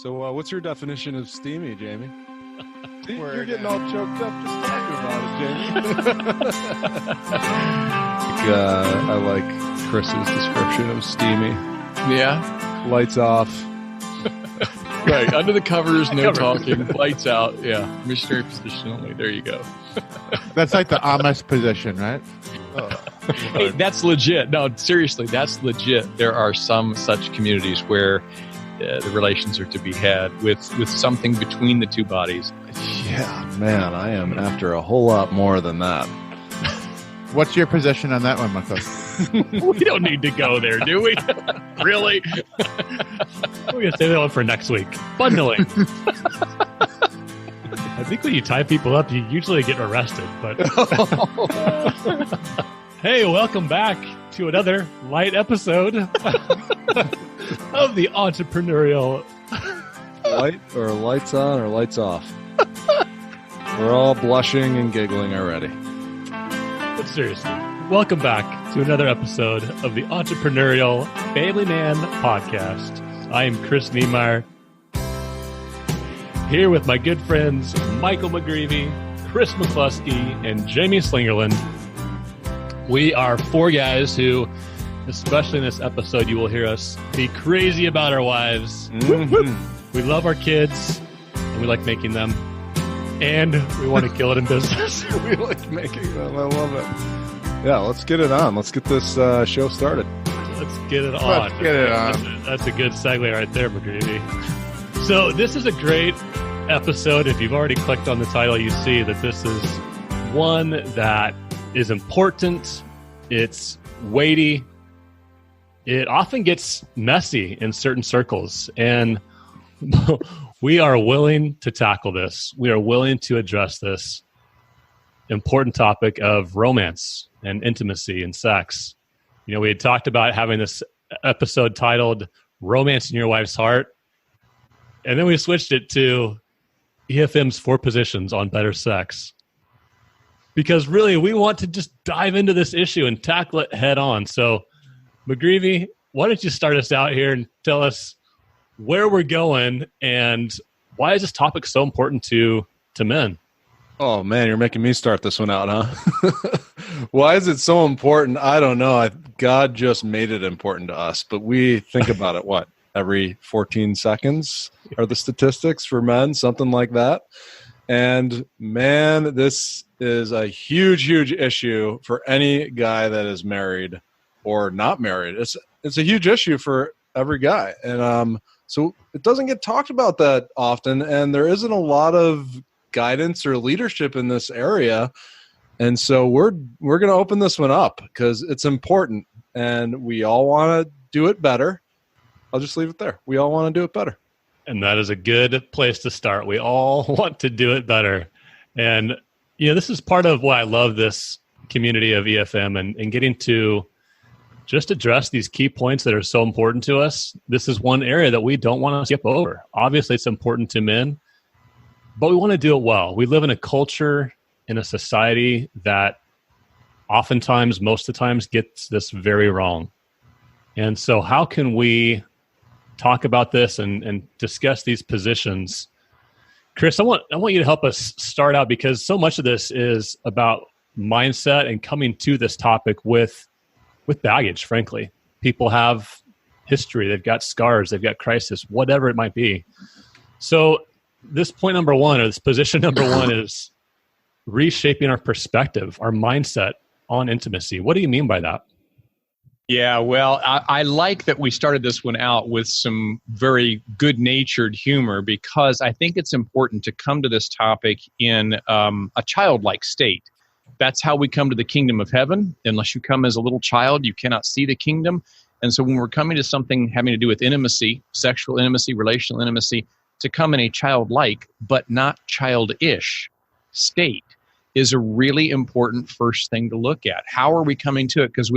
So what's your definition of steamy, Jamie? See, you're getting all choked up just talking about it, Jamie. I like Chris's description of steamy. Yeah. Lights off. Right. Under the covers, no talking. Lights out. Yeah. Missionary position only. There you go. That's like the Amish position, right? Hey, that's legit. No, seriously, that's legit. There are some such communities where the relations are to be had with something between the two bodies. Yeah, man, I am after a whole lot more than that. What's your position on that one, Michael? We don't need to go there, do we? Really? We're going to save that one for next week. Bundling. I think when you tie people up, you usually get arrested. But hey, welcome back to another light episode of the Entrepreneurial. Light or lights on or lights off. We're all blushing and giggling already. But seriously, welcome back to another episode of the Entrepreneurial Family Man Podcast. I am Chris Niemeyer, here with my good friends Michael McGreevy, Chris McCluskey, and Jamie Slingerland. We are four guys who, especially in this episode, you will hear us be crazy about our wives. Mm-hmm. We love our kids, and we like making them. And we want to kill it in business. We like making them. I love it. Yeah, let's get it on. Let's get this show started. Let's get it on. Let's get it on. That's a good segue right there, McGreevy. So this is a great episode. If you've already clicked on the title, you see that this is one that is important. It's weighty. It often gets messy in certain circles. And we are willing to tackle this. We are willing to address this important topic of romance and intimacy and sex. You know, we had talked about having this episode titled Romance in Your Wife's Heart. And then we switched it to EFM's 4 positions on better sex. Because really, we want to just dive into this issue and tackle it head on. So, McGreevy, why don't you start us out here and tell us where we're going and why is this topic so important to men? Oh, man, you're making me start this one out, huh? Why is it so important? I don't know. God just made it important to us, but we think about it, what, every 14 seconds are the statistics for men, something like that. And, man, this is a huge, huge issue for any guy that is married or not married. It's a huge issue for every guy. And so it doesn't get talked about that often, and there isn't a lot of guidance or leadership in this area. And so we're going to open this one up because it's important, and we all want to do it better. I'll just leave it there. We all want to do it better. And that is a good place to start. We all want to do it better. And, you know, this is part of why I love this community of EFM and getting to just address these key points that are so important to us. This is one area that we don't want to skip over. Obviously, it's important to men, but we want to do it well. We live in a culture, in a society that oftentimes, most of the times, gets this very wrong. And so how can we talk about this and discuss these positions? Chris, I want you to help us start out because so much of this is about mindset and coming to this topic with baggage, frankly. People have history, they've got scars, they've got crisis, whatever it might be. So this point number one, or this position number one, is reshaping our perspective, our mindset on intimacy. What do you mean by that? Yeah, well, I like that we started this one out with some very good-natured humor because I think it's important to come to this topic in a childlike state. That's how we come to the kingdom of heaven. Unless you come as a little child, you cannot see the kingdom. And so when we're coming to something having to do with intimacy, sexual intimacy, relational intimacy, to come in a childlike but not childish state is a really important first thing to look at. How are we coming to it? Because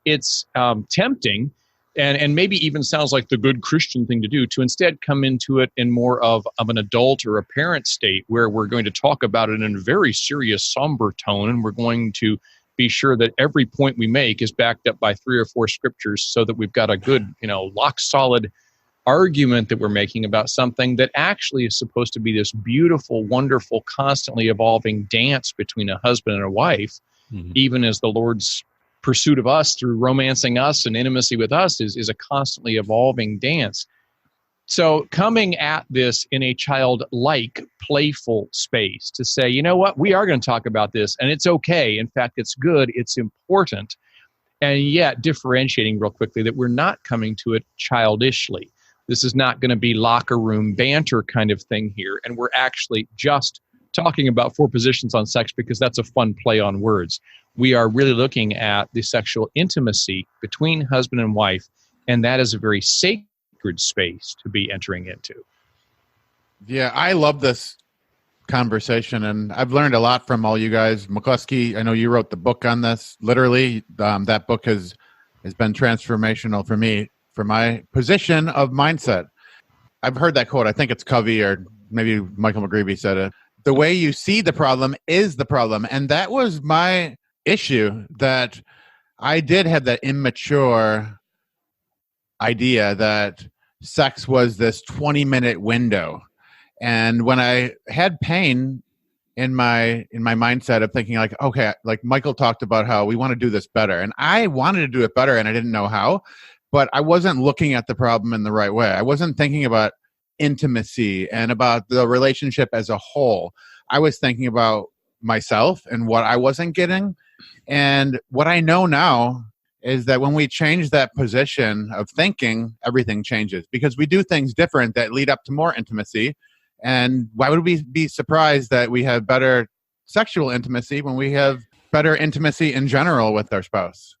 it's tempting and maybe even sounds like the good Christian thing to do to instead come into it in more of an adult or a parent state where we're going to talk about it in a very serious, somber tone, and we're going to be sure that every point we make is backed up by 3 or 4 scriptures so that we've got a good, lock solid argument that we're making about something that actually is supposed to be this beautiful, wonderful, constantly evolving dance between a husband and a wife, even as the Lord's pursuit of us through romancing us and intimacy with us is a constantly evolving dance. So coming at this in a childlike, playful space to say, you know what, we are going to talk about this, and it's okay. In fact, it's good. It's important. And yet differentiating real quickly that we're not coming to it childishly. This is not going to be locker room banter kind of thing here. And we're actually just talking about 4 positions on sex because that's a fun play on words. We are really looking at the sexual intimacy between husband and wife, and that is a very sacred space to be entering into. Yeah, I love this conversation, and I've learned a lot from all you guys. McCluskey, I know you wrote the book on this. Literally, that book has been transformational for me, for my position of mindset. I've heard that quote. I think it's Covey or maybe Michael McGreevy said it. The way you see the problem is the problem. And that was my issue, that I did have that immature idea that sex was this 20-minute window. And when I had pain in my mindset of thinking like, okay, like Michael talked about how we want to do this better. And I wanted to do it better and I didn't know how, but I wasn't looking at the problem in the right way. I wasn't thinking about intimacy and about the relationship as a whole. I was thinking about myself and what I wasn't getting. And what I know now is that when we change that position of thinking, everything changes because we do things different that lead up to more intimacy. And why would we be surprised that we have better sexual intimacy when we have better intimacy in general with our spouse?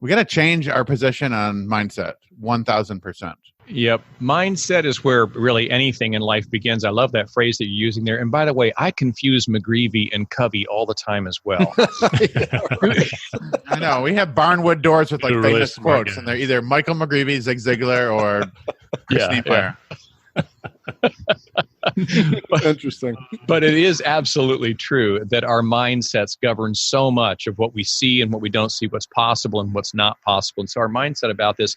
We got to change our position on mindset, 1,000%. Yep. Mindset is where really anything in life begins. I love that phrase that you're using there. And by the way, I confuse McGreevy and Covey all the time as well. I know. We have barnwood doors with like You're famous really smart quotes, guy. and they're either Michael McGreevy, Zig Ziglar, or Christine Blair. Interesting. But it is absolutely true that our mindsets govern so much of what we see and what we don't see, what's possible and what's not possible. And so our mindset about this,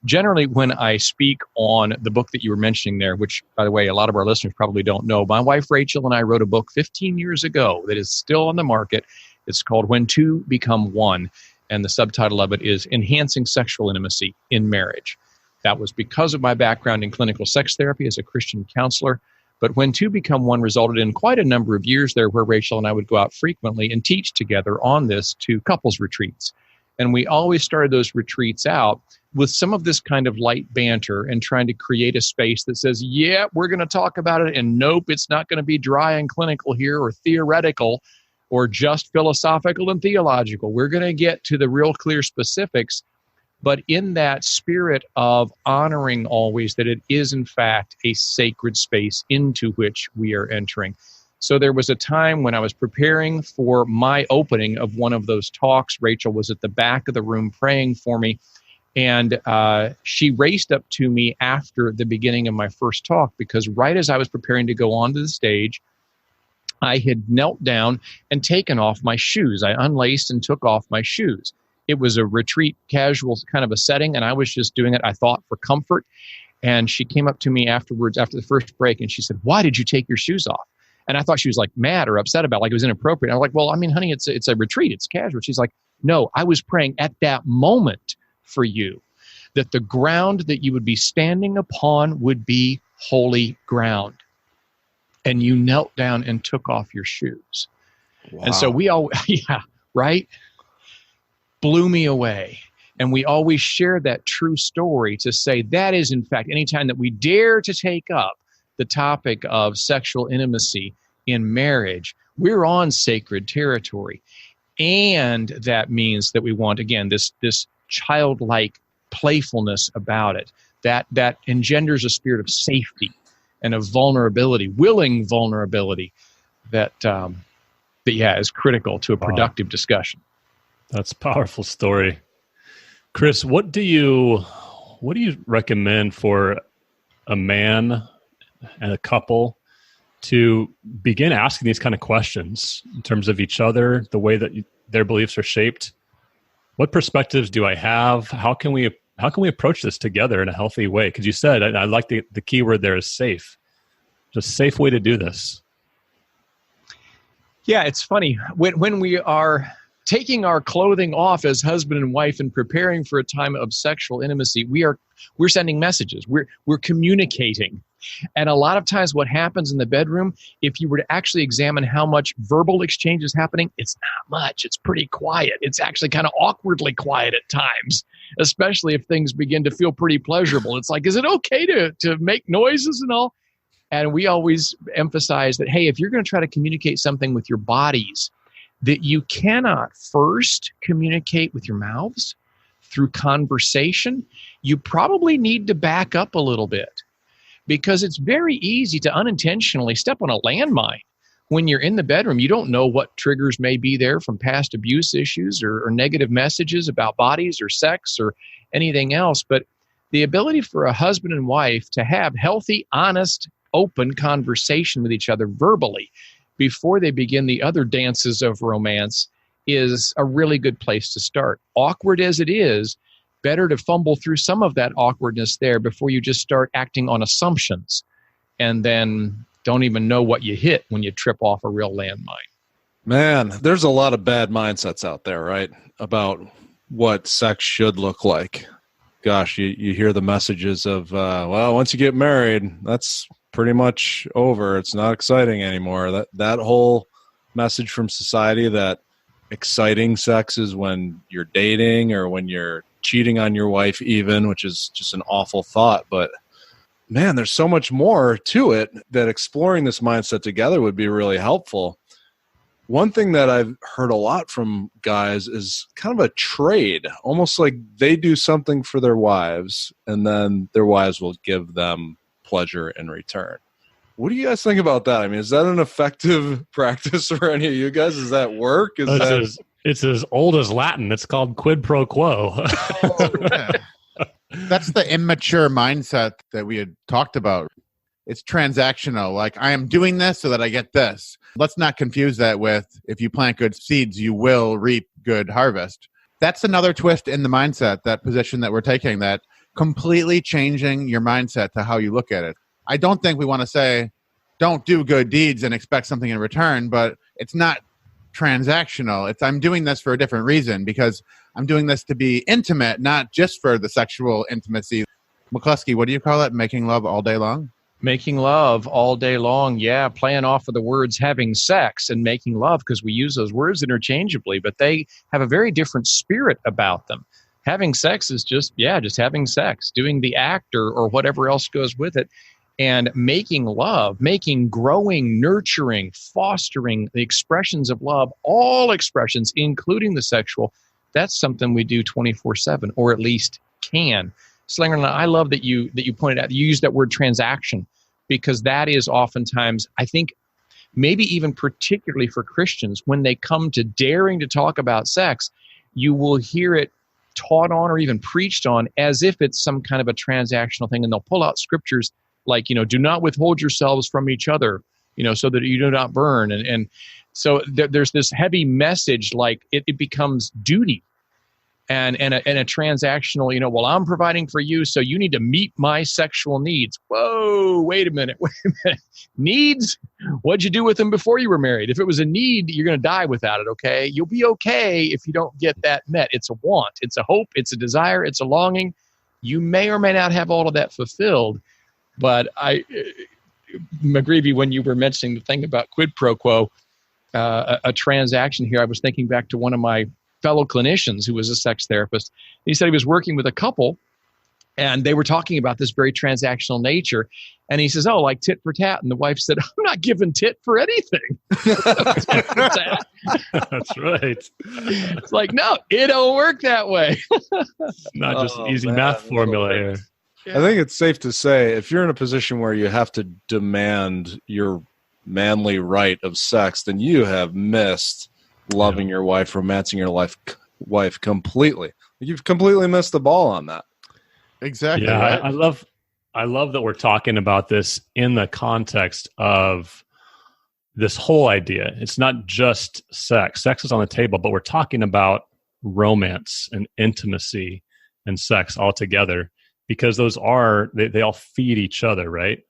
generally when I speak on the book that you were mentioning there, which, by the way, a lot of our listeners probably don't know, my wife Rachel and I wrote a book 15 years ago that is still on the market. It's called When Two Become One, and the subtitle of it is Enhancing Sexual Intimacy in Marriage. That was because of my background in clinical sex therapy as a Christian counselor. But When Two Become One resulted in quite a number of years there where Rachel and I would go out frequently and teach together on this to couples retreats. And we always started those retreats out with some of this kind of light banter and trying to create a space that says, yeah, we're going to talk about it. And nope, it's not going to be dry and clinical here or theoretical or just philosophical and theological. We're going to get to the real clear specifics, but in that spirit of honoring always that it is, in fact, a sacred space into which we are entering. So there was a time when I was preparing for my opening of one of those talks. Rachel was at the back of the room praying for me, and she raced up to me after the beginning of my first talk because right as I was preparing to go onto the stage, I had knelt down and taken off my shoes. I unlaced and took off my shoes. It was a retreat, casual kind of a setting, and I was just doing it, I thought, for comfort. And she came up to me afterwards, after the first break, and she said, "Why did you take your shoes off?" And I thought she was like mad or upset about it, like it was inappropriate. I was like, well, I mean, honey, it's a retreat. It's casual. She's like, no, I was praying at that moment for you that the ground that you would be standing upon would be holy ground. And you knelt down and took off your shoes. Wow. And so we all, yeah, right? Blew me away. And we always share that true story to say that is, in fact, anytime that we dare to take up the topic of sexual intimacy in marriage, we're on sacred territory. And that means that we want, again, this childlike playfulness about it, that engenders a spirit of safety and of vulnerability, willing vulnerability that is critical to a productive discussion. That's a powerful story. Chris, what do you recommend for a man and a couple to begin asking these kind of questions in terms of each other, the way that their beliefs are shaped? What perspectives do I have? How can we how can we approach this together in a healthy way? Because you said, I like the key word there is safe. Just a safe way to do this. Yeah, it's funny. When we are taking our clothing off as husband and wife and preparing for a time of sexual intimacy, we're sending messages. We're communicating. And a lot of times what happens in the bedroom, if you were to actually examine how much verbal exchange is happening, it's not much. It's pretty quiet. It's actually kind of awkwardly quiet at times, especially if things begin to feel pretty pleasurable. It's like, is it okay to make noises and all? And we always emphasize that, hey, if you're going to try to communicate something with your bodies, that you cannot first communicate with your mouths through conversation, you probably need to back up a little bit, because it's very easy to unintentionally step on a landmine when you're in the bedroom. You don't know what triggers may be there from past abuse issues or negative messages about bodies or sex or anything else. But the ability for a husband and wife to have healthy, honest, open conversation with each other verbally before they begin the other dances of romance is a really good place to start. Awkward as it is, better to fumble through some of that awkwardness there before you just start acting on assumptions and then don't even know what you hit when you trip off a real landmine. Man, there's a lot of bad mindsets out there, right? About what sex should look like. Gosh, you hear the messages of, well, once you get married, that's pretty much over. It's not exciting anymore. That whole message from society that exciting sex is when you're dating or when you're cheating on your wife even, which is just an awful thought. But man, there's so much more to it that exploring this mindset together would be really helpful. One thing that I've heard a lot from guys is kind of a trade, almost like they do something for their wives and then their wives will give them pleasure in return. What do you guys think about that? I mean, is that an effective practice for any of you guys? Does that work? It's as old as Latin. It's called quid pro quo. Oh, yeah. That's the immature mindset that we had talked about. It's transactional. Like, I am doing this so that I get this. Let's not confuse that with, if you plant good seeds, you will reap good harvest. That's another twist in the mindset, that position that we're taking, that completely changing your mindset to how you look at it. I don't think we want to say, don't do good deeds and expect something in return, but it's not transactional. It's, I'm doing this for a different reason, because I'm doing this to be intimate, not just for the sexual intimacy. McCluskey, what do you call it? Making love all day long? Making love all day long. Yeah, playing off of the words having sex and making love, because we use those words interchangeably, but they have a very different spirit about them. Having sex is just having sex, doing the act or whatever else goes with it. And making love, making, growing, nurturing, fostering the expressions of love, all expressions, including the sexual, that's something we do 24/7, or at least can. Slinger, I love that you pointed out, you used that word transaction, because that is oftentimes, I think, maybe even particularly for Christians, when they come to daring to talk about sex, you will hear it taught on or even preached on as if it's some kind of a transactional thing. And they'll pull out scriptures like, do not withhold yourselves from each other, so that you do not burn. And so there's this heavy message, like it becomes duty and a transactional, well, I'm providing for you, so you need to meet my sexual needs. Whoa, wait a minute. Needs? What'd you do with them before you were married? If it was a need, you're going to die without it, okay? You'll be okay if you don't get that met. It's a want, it's a hope, it's a desire, it's a longing. You may or may not have all of that fulfilled. But McGreevy, when you were mentioning the thing about quid pro quo, a transaction here, I was thinking back to one of my fellow clinicians who was a sex therapist. He said he was working with a couple, and they were talking about this very transactional nature. And he says, oh, like tit for tat. And the wife said, I'm not giving tit for anything. That's right. It's like, no, it don't work that way. Not just an easy math formula here. I think it's safe to say, if you're in a position where you have to demand your manly right of sex, then you have missed loving your wife, romancing your wife completely. You've completely missed the ball on that. Exactly. Yeah, right? I love that we're talking about this in the context of this whole idea. It's not just sex. Sex is on the table, but we're talking about romance and intimacy and sex all together, because those they all feed each other, right?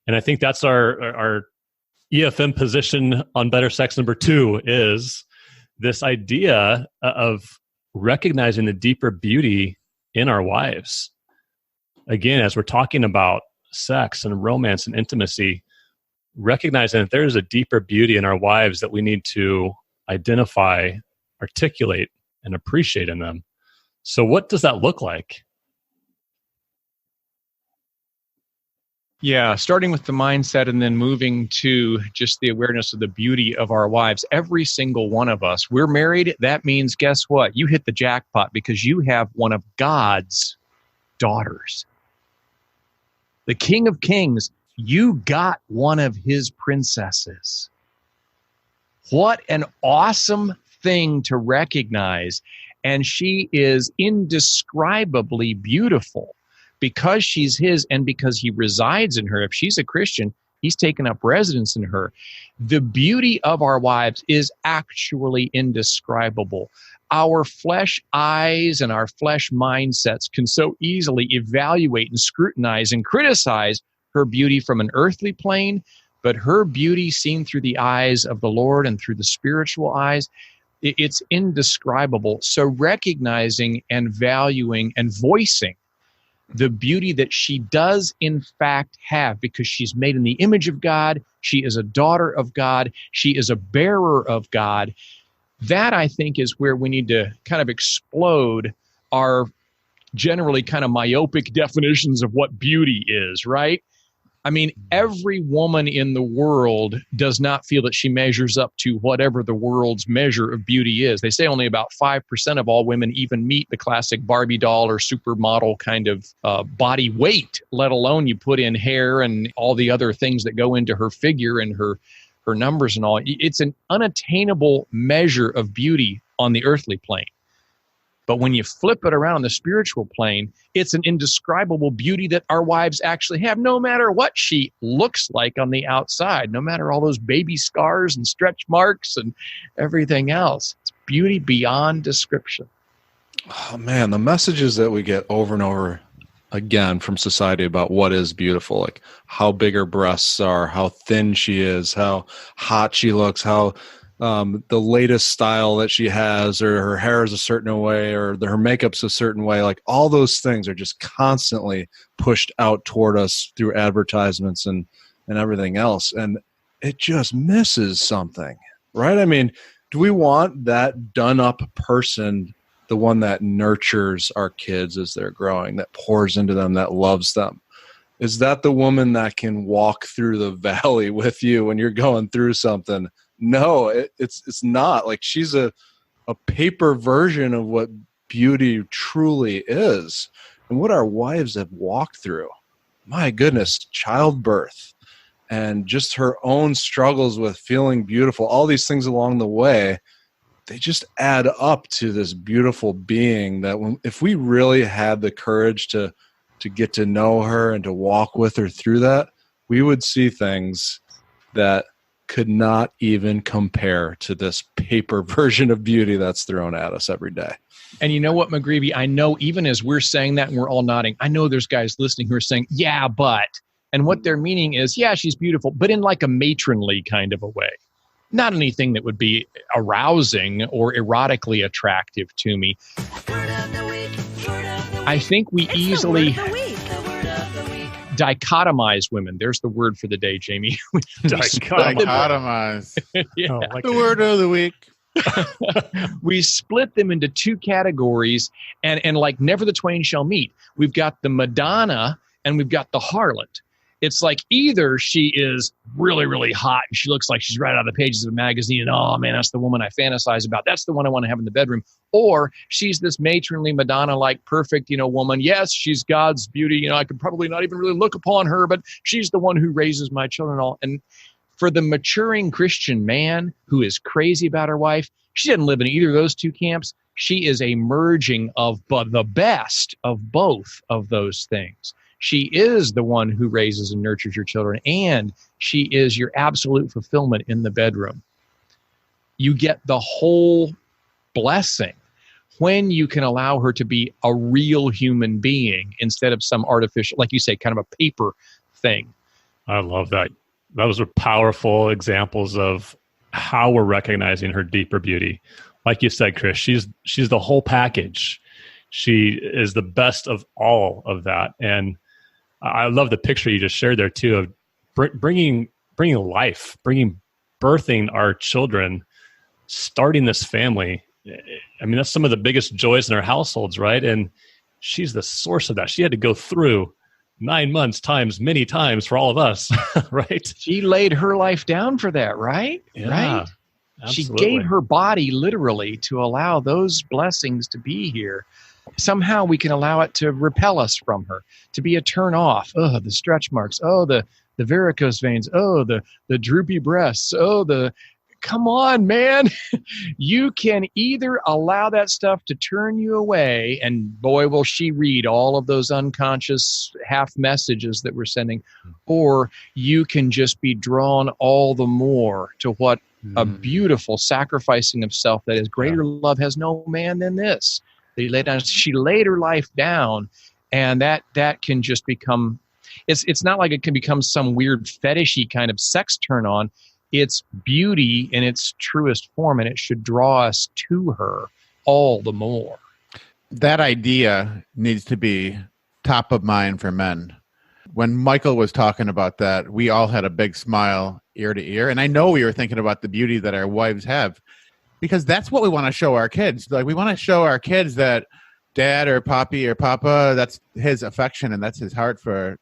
And I think that's our EFM position on Better Sex number 2 is this idea of recognizing the deeper beauty in our wives. Again, as we're talking about sex and romance and intimacy, recognizing that there's a deeper beauty in our wives that we need to identify, articulate, and appreciate in them. So what does that look like? Yeah, starting with the mindset and then moving to just the awareness of the beauty of our wives. Every single one of us, we're married. That means, guess what? You hit the jackpot because you have one of God's daughters. The King of Kings, you got one of his princesses. What an awesome thing to recognize. And she is indescribably beautiful. Because she's his and because he resides in her. If she's a Christian, he's taken up residence in her. The beauty of our wives is actually indescribable. Our flesh eyes and our flesh mindsets can so easily evaluate and scrutinize and criticize her beauty from an earthly plane, but her beauty seen through the eyes of the Lord and through the spiritual eyes, it's indescribable. So recognizing and valuing and voicing the beauty that she does in fact have, because she's made in the image of God, she is a daughter of God, she is a bearer of God. That, I think, is where we need to kind of explode our generally kind of myopic definitions of what beauty is, right? I mean, every woman in the world does not feel that she measures up to whatever the world's measure of beauty is. They say only about 5% of all women even meet the classic Barbie doll or supermodel kind of body weight, let alone you put in hair and all the other things that go into her figure and her numbers and all. It's an unattainable measure of beauty on the earthly plane. But when you flip it around on the spiritual plane, it's an indescribable beauty that our wives actually have, no matter what she looks like on the outside, no matter all those baby scars and stretch marks and everything else. It's beauty beyond description. Oh, man, the messages that we get over and over again from society about what is beautiful, like how big her breasts are, how thin she is, how hot she looks, how the latest style that she has, or her hair is a certain way, or her makeup's a certain way. Like all those things are just constantly pushed out toward us through advertisements and everything else. And it just misses something, right? I mean, do we want that done up person, the one that nurtures our kids as they're growing, that pours into them, that loves them? Is that the woman that can walk through the valley with you when you're going through something? No, it's not. Like, she's a paper version of what beauty truly is. And what our wives have walked through, my goodness, childbirth and just her own struggles with feeling beautiful, all these things along the way, they just add up to this beautiful being that if we really had the courage to get to know her and to walk with her through that, we would see things that could not even compare to this paper version of beauty that's thrown at us every day. And you know what, McGreevy? I know even as we're saying that and we're all nodding, I know there's guys listening who are saying, yeah, but. And what they're meaning is, yeah, she's beautiful, but in like a matronly kind of a way. Not anything that would be arousing or erotically attractive to me. I think we easily dichotomize women. There's the word for the day, Jamie. Dichotomize. Yeah. The word of the week. We split them into two categories, and like never the twain shall meet. We've got the Madonna and we've got the harlot. It's like either she is really, really hot and she looks like she's right out of the pages of a magazine and, oh man, that's the woman I fantasize about. That's the one I want to have in the bedroom. Or she's this matronly Madonna-like perfect, woman. Yes, she's God's beauty. I could probably not even really look upon her, but she's the one who raises my children all. And for the maturing Christian man who is crazy about her wife, she doesn't live in either of those two camps. She is a merging of the best of both of those things. She is the one who raises and nurtures your children, and she is your absolute fulfillment in the bedroom. You get the whole blessing when you can allow her to be a real human being instead of some artificial, like you say, kind of a paper thing. I love that. Those are powerful examples of how we're recognizing her deeper beauty. Like you said, Chris, she's the whole package. She is the best of all of that. And I love the picture you just shared there too of bringing life, birthing our children, starting this family. I mean, that's some of the biggest joys in our households, right? And she's the source of that. She had to go through 9 months times many times for all of us, right? She laid her life down for that, right? Yeah, right? absolutely. She gave her body literally to allow those blessings to be here. Somehow we can allow it to repel us from her, to be a turn off. Oh, the stretch marks. Oh, the varicose veins. Oh, the droopy breasts. Oh, come on, man. You can either allow that stuff to turn you away, and boy, will she read all of those unconscious half messages that we're sending, or you can just be drawn all the more to what a beautiful sacrificing of self that is. Greater love has no man than this. She laid her life down, and that can just become, it's not like it can become some weird fetishy kind of sex turn on. It's beauty in its truest form, and it should draw us to her all the more. That idea needs to be top of mind for men. When Michael was talking about that, we all had a big smile ear to ear. And I know we were thinking about the beauty that our wives have, because that's what we want to show our kids. Like, we want to show our kids that dad or poppy or papa, that's his affection and that's his heart for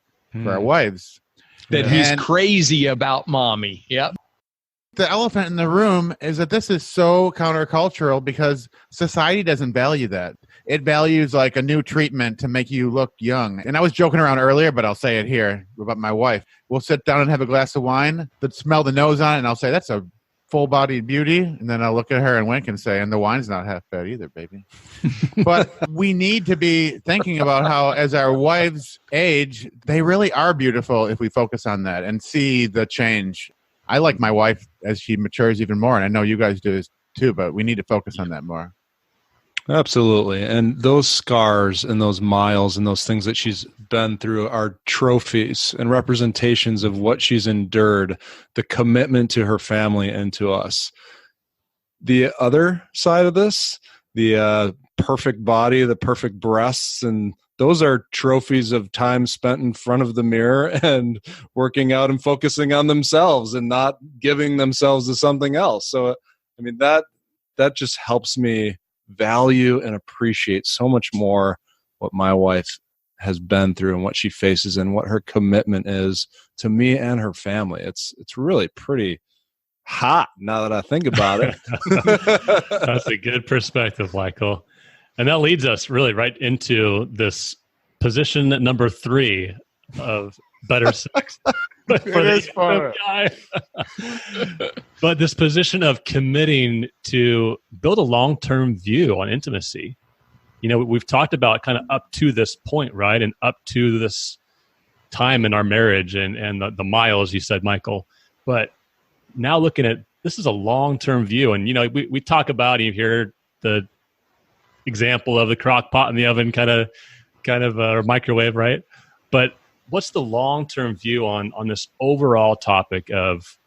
our wives. That he's crazy about mommy. Yep. The elephant in the room is that this is so countercultural because society doesn't value that. It values like a new treatment to make you look young. And I was joking around earlier, but I'll say it here about my wife. We'll sit down and have a glass of wine, but smell the nose on it, and I'll say, that's a full-bodied beauty. And then I'll look at her and wink and say, and the wine's not half bad either, baby. But we need to be thinking about how, as our wives age, they really are beautiful if we focus on that and see the change. I like my wife as she matures even more, and I know you guys do too, but we need to focus on that more. Absolutely. And those scars and those miles and those things that she's been through are trophies and representations of what she's endured, the commitment to her family and to us. The other side of this, the perfect body, the perfect breasts, and those are trophies of time spent in front of the mirror and working out and focusing on themselves and not giving themselves to something else. So, I mean, that just helps me value and appreciate so much more what my wife has been through and what she faces and what her commitment is to me and her family. It's really pretty hot now that I think about it. That's a good perspective, Michael. And that leads us really right into this position number 3 of better sex. But this position of committing to build a long-term view on intimacy. You know, we've talked about kind of up to this point, right? And up to this time in our marriage and the miles, you said, Michael. But now looking at, this is a long-term view. And, you know, we talk about, you hear the example of the crock pot in the oven kind of or microwave, right? But what's the long-term view on this overall topic of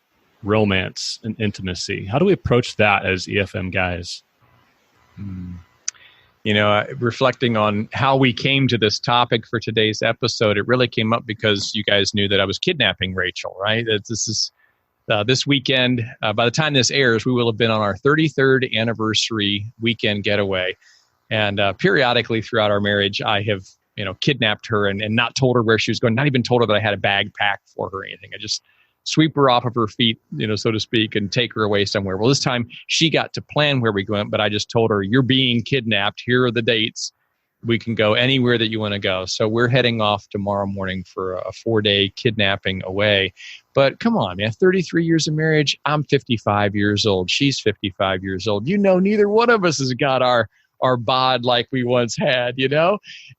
romance and intimacy? How do we approach that as EFM guys? You know, reflecting on how we came to this topic for today's episode, it really came up because you guys knew that I was kidnapping Rachel, right? This is this weekend. By the time this airs, we will have been on our 33rd anniversary weekend getaway. And periodically throughout our marriage, I have, kidnapped her and not told her where she was going, not even told her that I had a bag packed for her or anything. I just sweep her off of her feet, so to speak, and take her away somewhere. Well, this time she got to plan where we went, but I just told her, you're being kidnapped. Here are the dates. We can go anywhere that you want to go. So we're heading off tomorrow morning for a 4-day kidnapping away. But come on, man, 33 years of marriage. I'm 55 years old. She's 55 years old. Neither one of us has got our bod like we once had,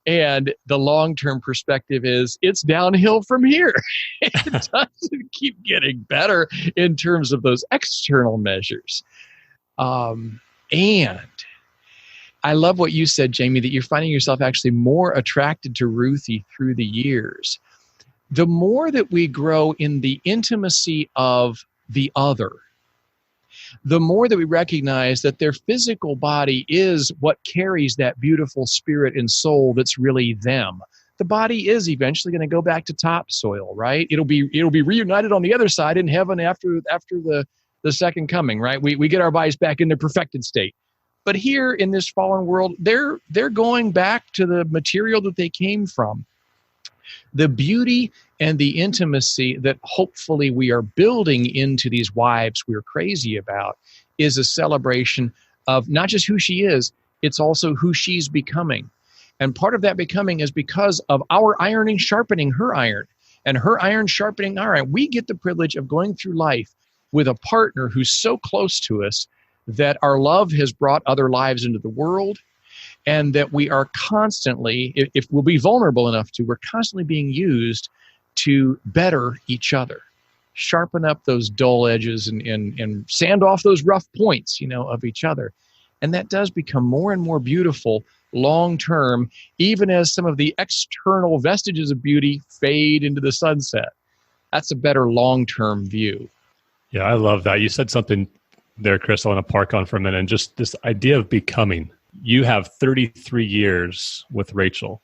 and the long-term perspective is it's downhill from here. It doesn't keep getting better in terms of those external measures. And I love what you said, Jamie, that you're finding yourself actually more attracted to Ruthie through the years. The more that we grow in the intimacy of the other, the more that we recognize that their physical body is what carries that beautiful spirit and soul that's really them. The body is eventually going to go back to topsoil, right? It'll be reunited on the other side in heaven after the second coming, right? We get our bodies back in their perfected state. But here in this fallen world, they're going back to the material that they came from. The beauty and the intimacy that hopefully we are building into these wives we're crazy about is a celebration of not just who she is, it's also who she's becoming. And part of that becoming is because of our ironing sharpening her iron, and her iron sharpening our iron. We get the privilege of going through life with a partner who's so close to us that our love has brought other lives into the world, and that we are constantly, if we'll be vulnerable enough to, we're constantly being used to better each other, sharpen up those dull edges and sand off those rough points, of each other. And that does become more and more beautiful long-term, even as some of the external vestiges of beauty fade into the sunset. That's a better long-term view. Yeah, I love that. You said something there, Chris, I want to park on for a minute, and just this idea of becoming. You have 33 years with Rachel.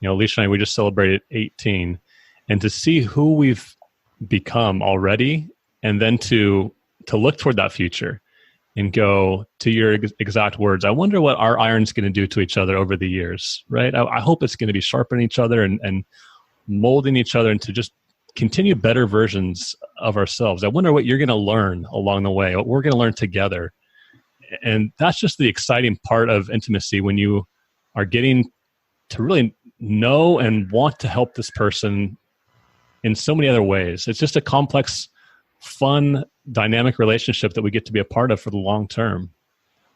Alicia and I, we just celebrated 18. And to see who we've become already, and then to look toward that future and go, to your exact words, I wonder what our iron's going to do to each other over the years, right? I hope it's going to be sharpening each other and molding each other into just continue better versions of ourselves. I wonder what you're going to learn along the way, what we're going to learn together. And that's just the exciting part of intimacy, when you are getting to really know and want to help this person in so many other ways. It's just a complex, fun, dynamic relationship that we get to be a part of for the long term.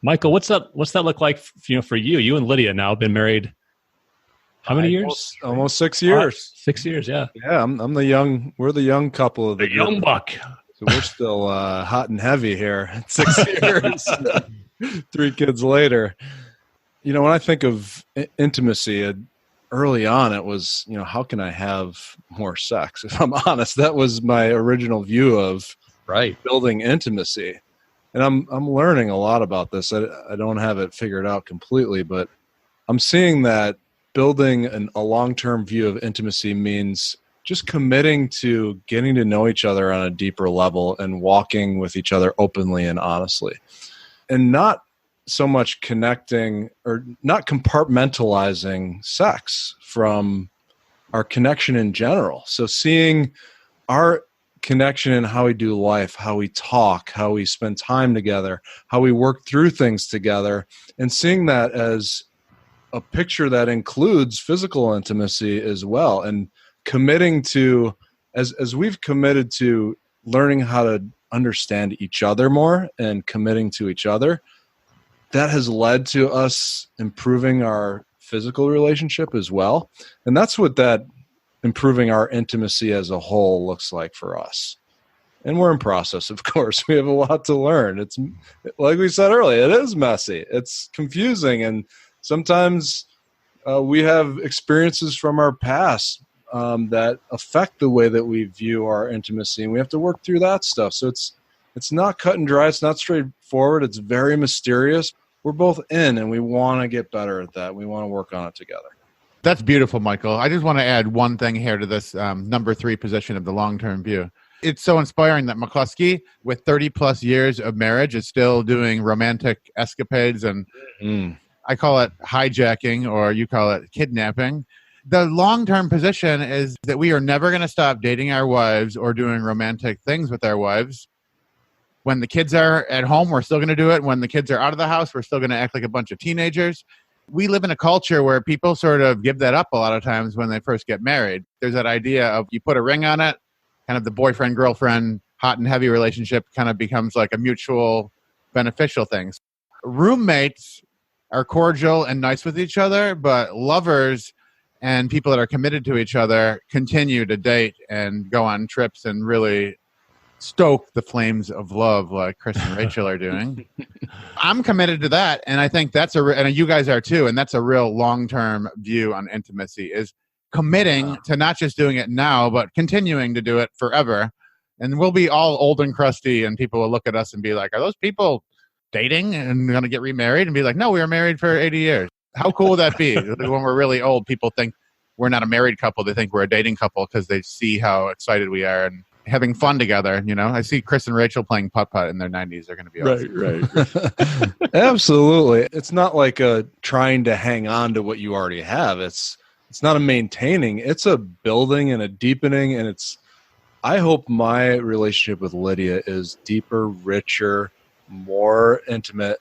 Michael, what's that look like for you? You and Lydia now have been married how many years? Almost 6 years. 6 years, yeah. Yeah, we're the young couple of the young buck. So we're still hot and heavy here at 6 years, 3 kids later. When I think of intimacy, early on it was, how can I have more sex? If I'm honest, that was my original view of building intimacy. And I'm learning a lot about this. I don't have it figured out completely, but I'm seeing that building a long-term view of intimacy means just committing to getting to know each other on a deeper level and walking with each other openly and honestly. And not so much connecting or not compartmentalizing sex from our connection in general. So seeing our connection in how we do life, how we talk, how we spend time together, how we work through things together, and seeing that as a picture that includes physical intimacy as well, and committing to, as we've committed to learning how to understand each other more and committing to each other, that has led to us improving our physical relationship as well. And that's what that improving our intimacy as a whole looks like for us. And we're in process, of course. We have a lot to learn. It's like we said earlier, it is messy. It's confusing. And sometimes we have experiences from our past that affect the way that we view our intimacy, and we have to work through that stuff. So it's not cut and dry. It's not straightforward. It's very mysterious. We're both in, and we want to get better at that. We want to work on it together. That's beautiful, Michael. I just want to add one thing here to this number 3 position of the long-term view. It's so inspiring that McCluskey, with 30 plus years of marriage, is still doing romantic escapades, and I call it hijacking, or you call it kidnapping. The long-term position is that we are never going to stop dating our wives or doing romantic things with our wives. When the kids are at home, we're still going to do it. When the kids are out of the house, we're still going to act like a bunch of teenagers. We live in a culture where people sort of give that up a lot of times when they first get married. There's that idea of you put a ring on it, kind of the boyfriend-girlfriend, hot and heavy relationship kind of becomes like a mutual beneficial thing. Roommates are cordial and nice with each other, but lovers and people that are committed to each other continue to date and go on trips and really stoke the flames of love like Chris and Rachel are doing. I'm committed to that, and I think that's and you guys are too, and that's a real long-term view on intimacy, is committing to not just doing it now, but continuing to do it forever. And we'll be all old and crusty, and people will look at us and be like, are those people dating and going to get remarried? And be like, no, we were married for 80 years. How cool would that be? When we're really old, people think we're not a married couple. They think we're a dating couple because they see how excited we are and having fun together. You know, I see Chris and Rachel playing putt-putt in their 90s. They're going to be awesome. Right. Absolutely. It's not like trying to hang on to what you already have. It's not a maintaining. It's a building and a deepening. And I hope my relationship with Lydia is deeper, richer, more intimate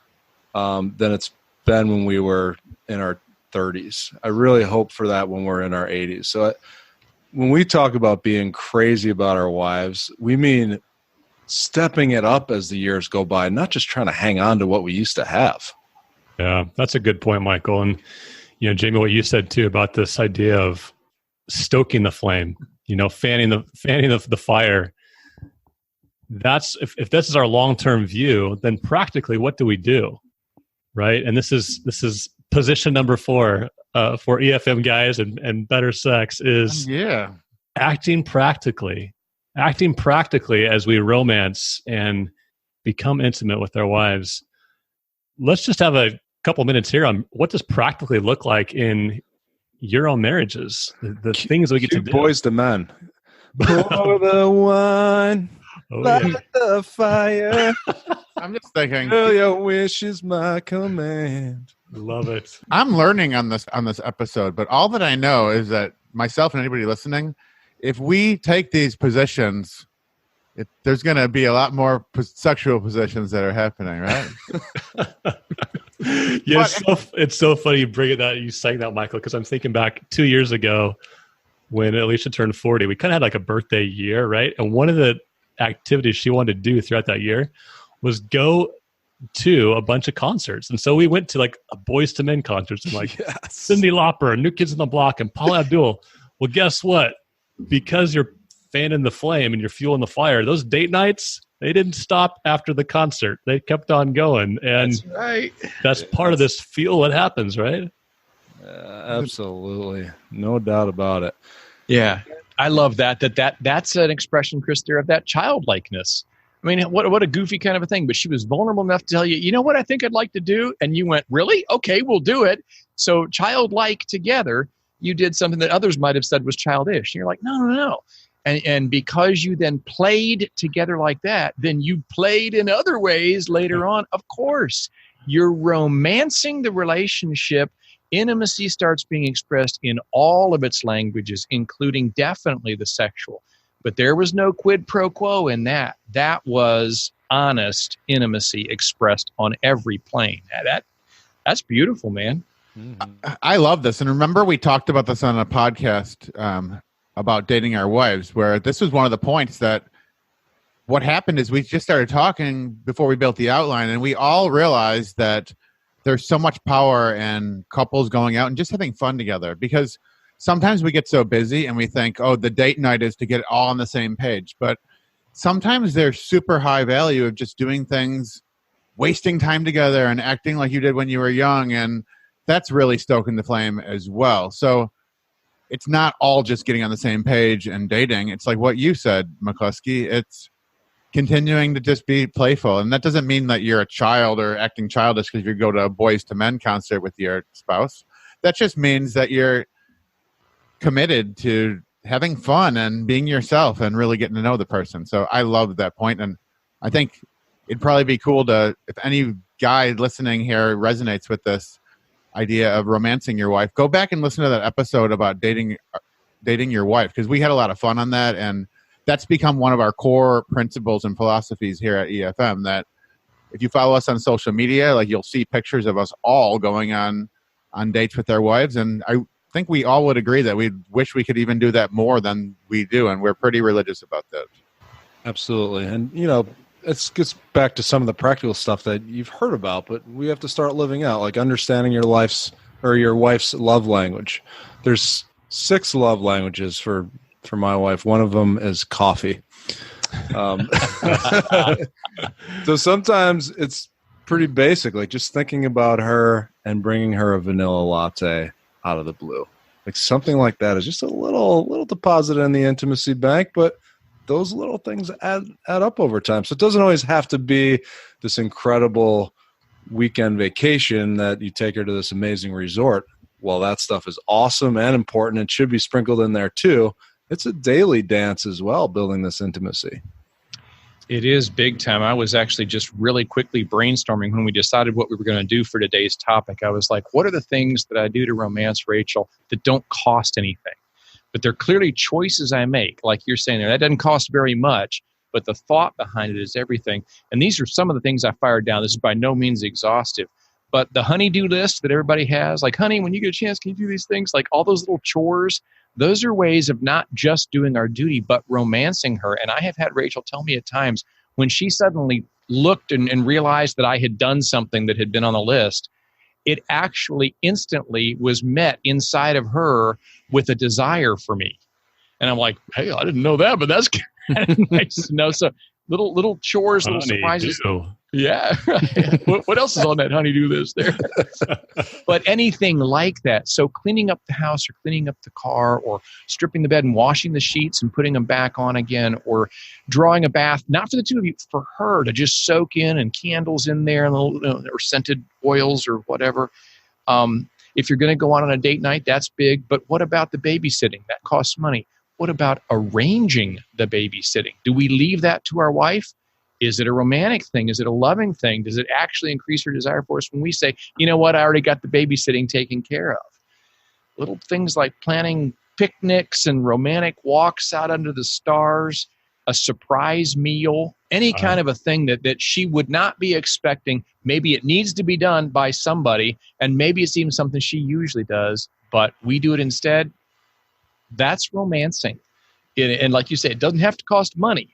than it's been when we were in our 30s. I really hope for that when we're in our 80s. So when we talk about being crazy about our wives, we mean stepping it up as the years go by, not just trying to hang on to what we used to have. Yeah, that's a good point, Michael. And, you know, Jamie, what you said too about this idea of stoking the flame, you know, fanning the fire. That's if this is our long-term view, then practically what do we do? Right. And this is position number 4 for EFM guys and better sex is acting practically as we romance and become intimate with our wives. Let's just have a couple minutes here on what does practically look like in your own marriages, the things we get to do. Boys to men. Pour the wine, light the fire. I'm just thinking. Girl, your wish is my command. Love it. I'm learning on this episode, but all that I know is that myself and anybody listening, if we take these positions, there's going to be a lot more sexual positions that are happening, right? Yeah, it's so funny you bring it that you saying that, Michael, because I'm thinking back 2 years ago when Alicia turned 40. We kind of had like a birthday year, right? And one of the activities she wanted to do throughout that year was go to a bunch of concerts. And so we went to like a Boys to Men concerts and like Cyndi Lauper and New Kids on the Block and Paula Abdul. Well, guess what? Because you're fanning the flame and you're fueling the fire, those date nights, they didn't stop after the concert. They kept on going. And that's right. That's part of this feel that happens, right? Absolutely. No doubt about it. Yeah. I love that's an expression, Chris, there of that childlikeness. I mean, what a goofy kind of a thing, but she was vulnerable enough to tell you, you know what I think I'd like to do? And you went, really? Okay, we'll do it. So childlike together, you did something that others might have said was childish. And you're like, no. And because you then played together like that, then you played in other ways later on. Of course, you're romancing the relationship. Intimacy starts being expressed in all of its languages, including definitely the sexual. But there was no quid pro quo in that. That was honest intimacy expressed on every plane. That's beautiful, man. I love this. And remember, we talked about this on a podcast about dating our wives, where this was one of the points that what happened is we just started talking before we built the outline, and we all realized that there's so much power in couples going out and just having fun together, because sometimes we get so busy and we think, oh, the date night is to get it all on the same page. But sometimes there's super high value of just doing things, wasting time together and acting like you did when you were young. And that's really stoking the flame as well. So it's not all just getting on the same page and dating. It's like what you said, McCluskey. It's continuing to just be playful. And that doesn't mean that you're a child or acting childish because you go to a Boys to Men concert with your spouse. That just means that you're committed to having fun and being yourself and really getting to know the person. So I love that point. And I think it'd probably be cool to, if any guy listening here resonates with this idea of romancing your wife, go back and listen to that episode about dating your wife, because we had a lot of fun on that. And that's become one of our core principles and philosophies here at EFM, that if you follow us on social media, like you'll see pictures of us all going on dates with our wives. And I think we all would agree that we wish we could even do that more than we do. And we're pretty religious about that. Absolutely. And, you know, it gets back to some of the practical stuff that you've heard about, but we have to start living out, like understanding your wife's love language. There's 6 love languages for my wife. One of them is coffee. Um, so sometimes it's pretty basic, like just thinking about her and bringing her a vanilla latte out of the blue. Like something like that is just a little deposit in the intimacy bank, but those little things add up over time. So it doesn't always have to be this incredible weekend vacation that you take her to this amazing resort. Well, that stuff is awesome and important and should be sprinkled in there too. It's a daily dance as well, building this intimacy. It is big time. I was actually just really quickly brainstorming when we decided what we were going to do for today's topic. I was like, what are the things that I do to romance Rachel that don't cost anything? But they're clearly choices I make. Like you're saying there, that doesn't cost very much, but the thought behind it is everything. And these are some of the things I fired down. This is by no means exhaustive. But the honey-do list that everybody has, like, honey, when you get a chance, can you do these things? Like all those little chores, those are ways of not just doing our duty, but romancing her. And I have had Rachel tell me at times when she suddenly looked and realized that I had done something that had been on the list, it actually instantly was met inside of her with a desire for me. And I'm like, hey, I didn't know that, but that's kind of nice to know. So little chores, little surprises. Yeah. What else is on that honey-do list there? But anything like that. So cleaning up the house or cleaning up the car or stripping the bed and washing the sheets and putting them back on again, or drawing a bath, not for the two of you, for her to just soak in, and candles in there and or scented oils or whatever. If you're going to go on a date night, that's big. But what about the babysitting? That costs money. What about arranging the babysitting? Do we leave that to our wife? Is it a romantic thing? Is it a loving thing? Does it actually increase her desire for us when we say, you know what, I already got the babysitting taken care of? Little things like planning picnics and romantic walks out under the stars, a surprise meal, any kind of a thing that she would not be expecting. Maybe it needs to be done by somebody, and maybe it's even something she usually does, but we do it instead. That's romancing. And like you say, it doesn't have to cost money.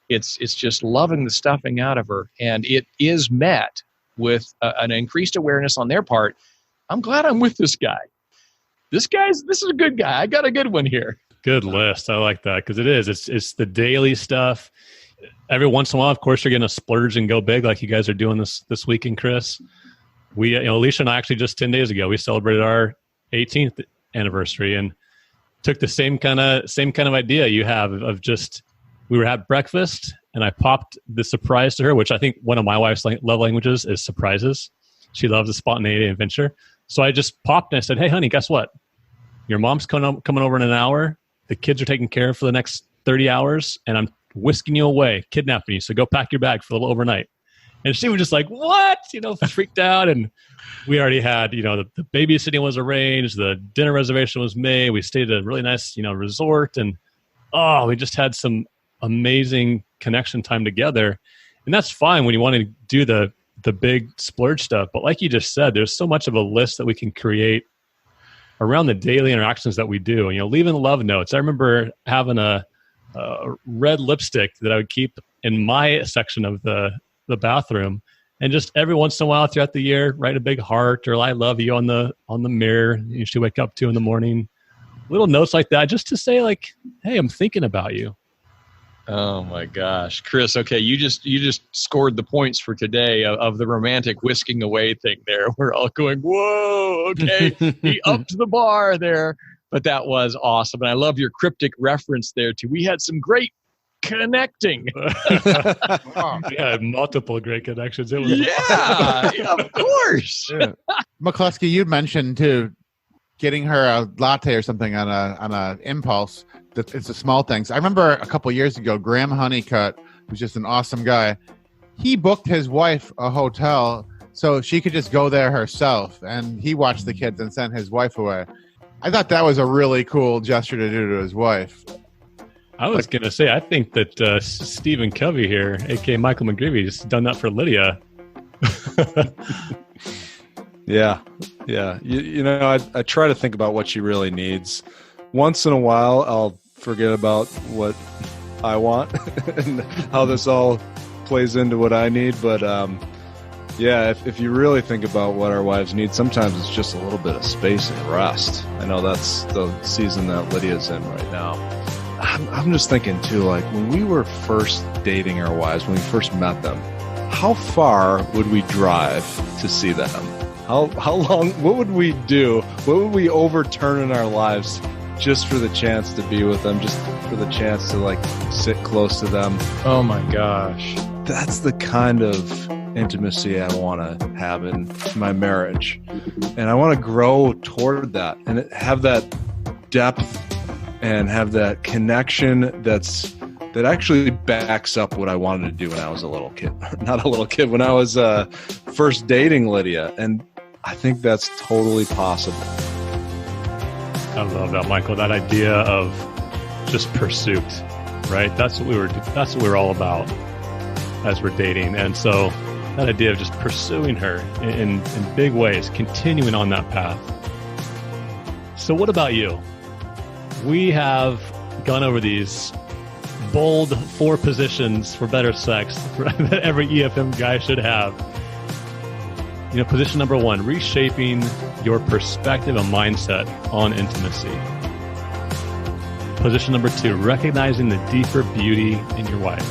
It's just loving the stuffing out of her. And it is met with an increased awareness on their part. I'm glad I'm with this guy. This is a good guy. I got a good one here. Good list. I like that because it is. It's the daily stuff. Every once in a while, of course, you're going to splurge and go big like you guys are doing this weekend, Chris. We, Alicia and I actually just 10 days ago, we celebrated our 18th anniversary and took the same kind of idea you have of just, we were at breakfast and I popped the surprise to her, which I think one of my wife's love languages is surprises. She loves the spontaneity and adventure. So I just popped and I said, hey, honey, guess what? Your mom's coming over in an hour. The kids are taken care of for the next 30 hours and I'm whisking you away, kidnapping you. So go pack your bag for a little overnight. And she was just like, what? Freaked out. And we already had, the babysitting was arranged. The dinner reservation was made. We stayed at a really nice, resort. And, we just had some amazing connection time together. And that's fine when you want to do the big splurge stuff. But like you just said, there's so much of a list that we can create around the daily interactions that we do. Leaving love notes. I remember having a red lipstick that I would keep in my section of the bathroom, and just every once in a while throughout the year, write a big heart or I love you on the mirror you should wake up to in the morning. Little notes like that just to say like, hey, I'm thinking about you. Oh my gosh, Chris. Okay, you just scored the points for today of the romantic whisking away thing there. We're all going, whoa, okay, he upped the bar there. But that was awesome. And I love your cryptic reference there too. We had some great connecting. We had multiple great connections. It was yeah, of course. Yeah. McCluskey, you'd mentioned too, getting her a latte or something on a impulse. It's the small things. I remember a couple years ago, Graham Honeycutt, who's just an awesome guy, he booked his wife a hotel so she could just go there herself, and he watched the kids and sent his wife away. I thought that was a really cool gesture to do to his wife. I was going to say, I think that Stephen Covey here, a.k.a. Michael McGreevy, has done that for Lydia. Yeah. I try to think about what she really needs. Once in a while, I'll forget about what I want and how this all plays into what I need. But if you really think about what our wives need, sometimes it's just a little bit of space and rest. I know that's the season that Lydia's in right now. I'm just thinking too, like when we were first dating our wives, when we first met them, how far would we drive to see them? How long, what would we do? What would we overturn in our lives just for the chance to be with them, just for the chance to like sit close to them? Oh my gosh. That's the kind of intimacy I want to have in my marriage. And I want to grow toward that and have that depth and have that connection that actually backs up what I wanted to do when I was a little kid. Not a little kid, when I was first dating Lydia. And I think that's totally possible. I love that, Michael. That idea of just pursuit, right? That's what we were all about as we're dating. And so that idea of just pursuing her in big ways, continuing on that path. So what about you? We have gone over these bold 4 positions for better sex that every EFM guy should have. You know, position number 1, reshaping your perspective and mindset on intimacy. Position number 2, recognizing the deeper beauty in your wife.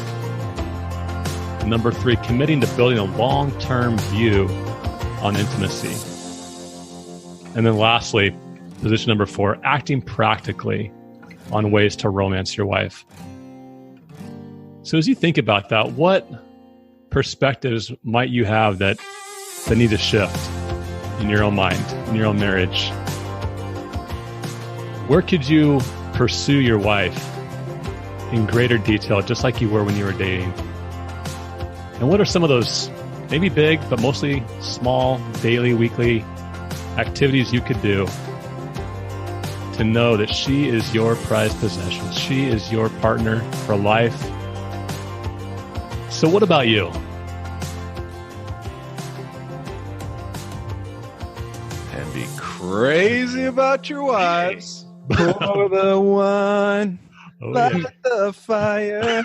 And number 3, committing to building a long-term view on intimacy. And then lastly, position number 4, acting practically on ways to romance your wife. So as you think about that, what perspectives might you have that need to shift in your own mind, in your own marriage? Where could you pursue your wife in greater detail, just like you were when you were dating? And what are some of those maybe big, but mostly small, daily, weekly activities you could do to know that she is your prized possession? She is your partner for life. So what about you? And be crazy about your wives. Pour the wine, light the fire.